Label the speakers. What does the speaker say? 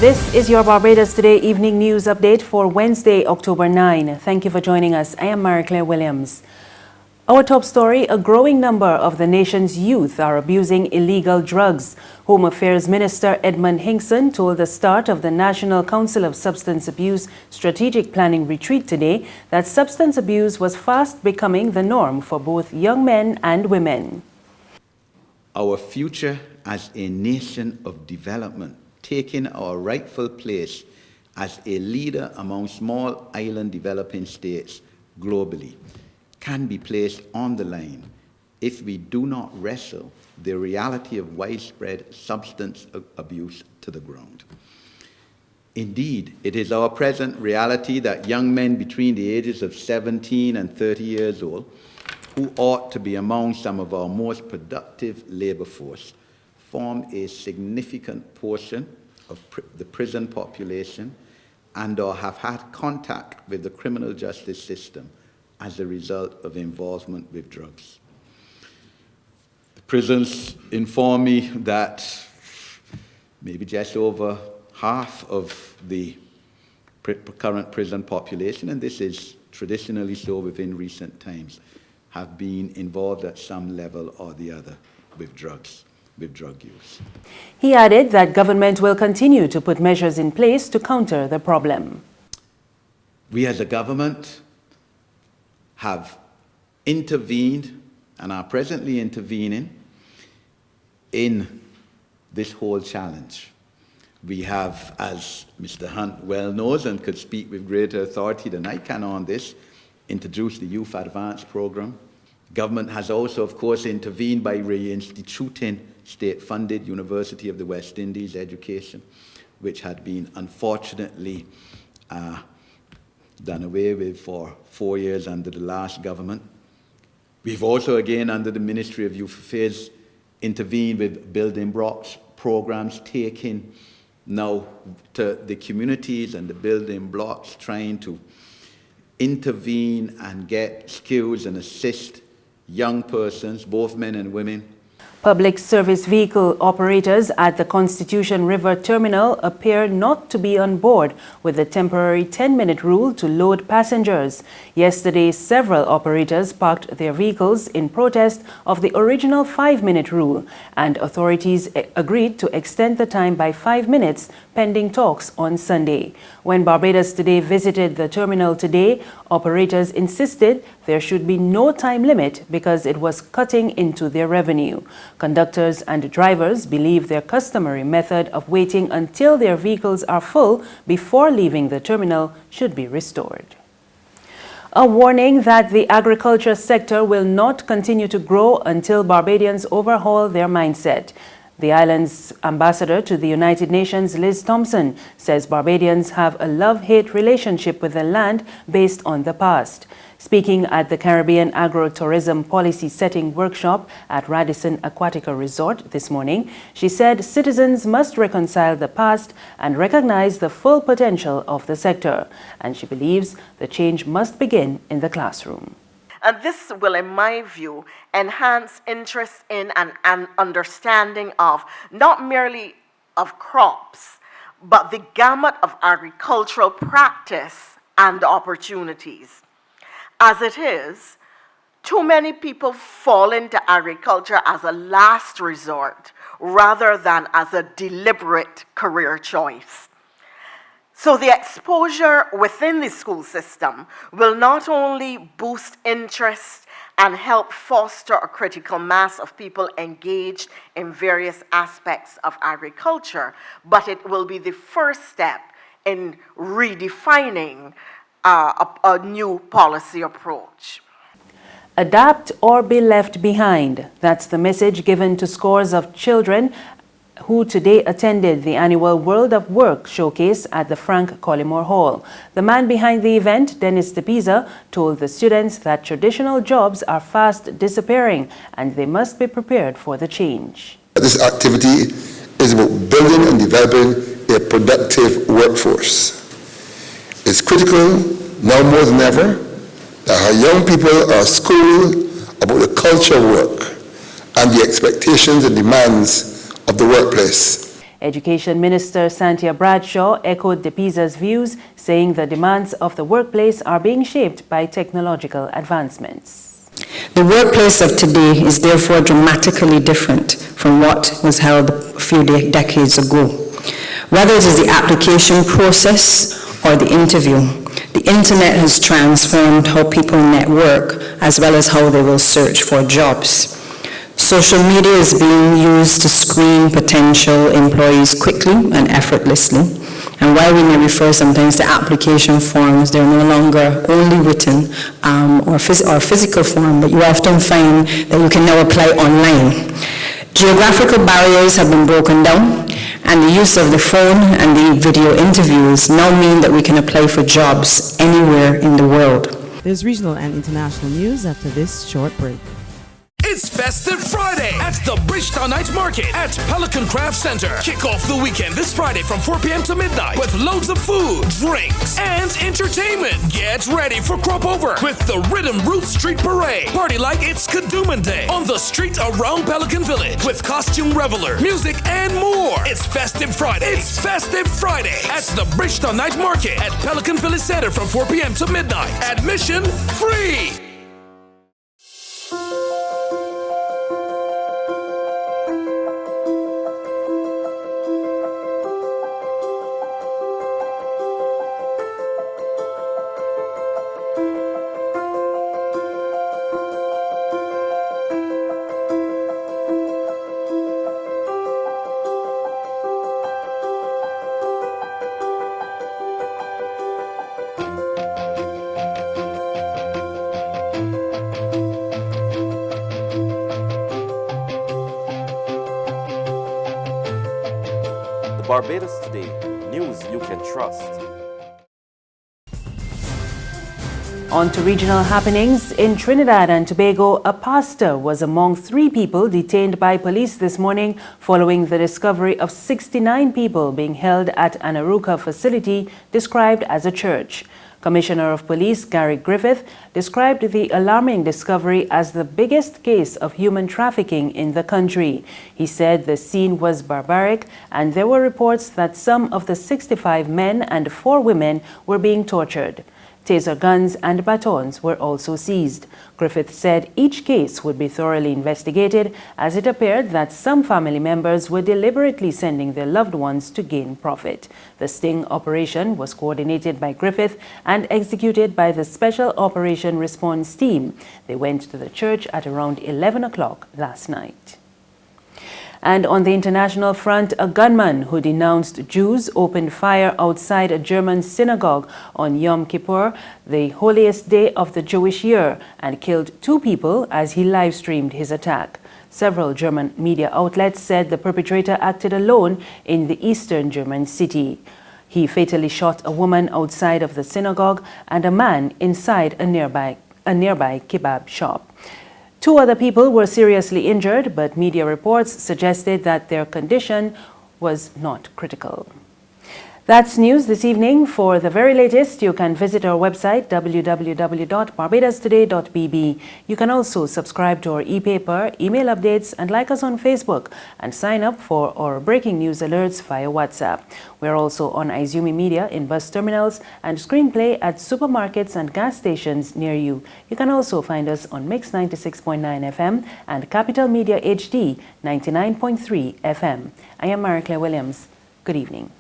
Speaker 1: This is your Barbados Today Evening News Update for Wednesday, October 9. Thank you for joining us. I am Mary Claire Williams. Our top story, a growing number of the nation's youth are abusing illegal drugs. Home Affairs Minister Edmund Hinkson told the start of the National Council of Substance Abuse Strategic Planning Retreat today that substance abuse was fast becoming the norm for both young men and women.
Speaker 2: Our future as a nation of development, taking our rightful place as a leader among small island developing states globally, can be placed on the line if we do not wrestle the reality of widespread substance abuse to the ground. Indeed, it is our present reality that young men between the ages of 17 and 30 years old, who ought to be among some of our most productive labor force, form a significant portion of the prison population and or have had contact with the criminal justice system as a result of involvement with drugs. The prisons inform me that maybe just over half of the current prison population, and this is traditionally so within recent times, have been involved at some level or the other with drugs, with drug use.
Speaker 1: He added that government will continue to put measures in place to counter the problem.
Speaker 2: We as a government have intervened and are presently intervening in this whole challenge. We have, as Mr. Hunt well knows and could speak with greater authority than I can on this, introduced the Youth Advance Program. Government has also, of course, intervened by reinstituting state-funded University of the West Indies education, which had been unfortunately done away with for 4 years under the last government. We've also, again, under the Ministry of Youth Affairs, intervened with building blocks programs, taking now to the communities and the building blocks, trying to intervene and get skills and assist young persons, both men and women.
Speaker 1: Public service vehicle operators at the Constitution River Terminal appear not to be on board with the temporary 10-minute rule to load passengers. Yesterday, several operators parked their vehicles in protest of the original 5-minute rule, and authorities agreed to extend the time by 5 minutes pending talks on Sunday. When Barbados Today visited the terminal today, operators insisted there should be no time limit because it was cutting into their revenue. Conductors and drivers believe their customary method of waiting until their vehicles are full before leaving the terminal should be restored. A warning that the agriculture sector will not continue to grow until Barbadians overhaul their mindset. The island's ambassador to the United Nations, Liz Thompson, says Barbadians have a love-hate relationship with the land based on the past. Speaking at the Caribbean Agro-Tourism Policy Setting Workshop at Radisson Aquatica Resort this morning, she said citizens must reconcile the past and recognize the full potential of the sector. And she believes the change must begin in the classroom.
Speaker 3: And this will, in my view, enhance interest in and an understanding of not merely of crops, but the gamut of agricultural practice and opportunities. As it is, too many people fall into agriculture as a last resort rather than as a deliberate career choice. So the exposure within the school system will not only boost interest and help foster a critical mass of people engaged in various aspects of agriculture, but it will be the first step in redefining a new policy approach.
Speaker 1: Adapt or be left behind. That's the message given to scores of children who today attended the annual World of Work showcase at the Frank Collymore Hall. The man behind the event, Dennis Tepiza, told the students that traditional jobs are fast disappearing and they must be prepared for the change.
Speaker 4: This activity is about building and developing a productive workforce. It's critical now more than ever that our young people are schooled about the culture of work and the expectations and demands of the workplace.
Speaker 1: Education Minister Santia Bradshaw echoed DPISA's views, saying the demands of the workplace are being shaped by technological advancements.
Speaker 5: The workplace of today is therefore dramatically different from what was held a few decades ago. Whether it is the application process or the interview, the internet has transformed how people network as well as how they will search for jobs. Social media is being used to screen potential employees quickly and effortlessly. And while we may refer sometimes to application forms, they're no longer only written or physical form, but you often find that you can now apply online. Geographical barriers have been broken down, and the use of the phone and the video interviews now mean that we can apply for jobs anywhere in the world.
Speaker 6: There's regional and international news after this short break.
Speaker 7: It's Festive Friday at the Bridgetown Night Market at Pelican Craft Center. Kick off the weekend this Friday from 4 p.m. to midnight with loads of food, drinks, and entertainment. Get ready for Crop Over with the Rhythm Roots Street Parade. Party like it's Kadooman Day on the street around Pelican Village with costume reveler, music, and more. It's Festive Friday. It's Festive Friday at the Bridgetown Night Market at Pelican Village Center from 4 p.m. to midnight. Admission free.
Speaker 8: Barbados Today, news you can trust.
Speaker 1: On to regional happenings. In Trinidad and Tobago, a pastor was among 3 people detained by police this morning following the discovery of 69 people being held at an Aruca facility described as a church. Commissioner of Police Gary Griffith described the alarming discovery as the biggest case of human trafficking in the country. He said the scene was barbaric and there were reports that some of the 65 men and 4 women were being tortured. Taser guns and batons were also seized. Griffith said each case would be thoroughly investigated, as it appeared that some family members were deliberately sending their loved ones to gain profit. The sting operation was coordinated by Griffith and executed by the Special Operation Response Team. They went to the church at around 11 o'clock last night. And on the international front, a gunman who denounced Jews opened fire outside a German synagogue on Yom Kippur, the holiest day of the Jewish year, and killed 2 people as he live-streamed his attack. Several German media outlets said the perpetrator acted alone in the eastern German city. He fatally shot a woman outside of the synagogue and a man inside a nearby kebab shop. 2 other people were seriously injured, but media reports suggested that their condition was not critical. That's news this evening. For the very latest, you can visit our website www.barbadostoday.bb. You can also subscribe to our e-paper, email updates, and like us on Facebook, and sign up for our breaking news alerts via WhatsApp. We're also on Izumi Media in bus terminals and Screenplay at supermarkets and gas stations near you. You can also find us on Mix 96.9 FM and Capital Media HD 99.3 FM. I am Mary Claire Williams. Good evening.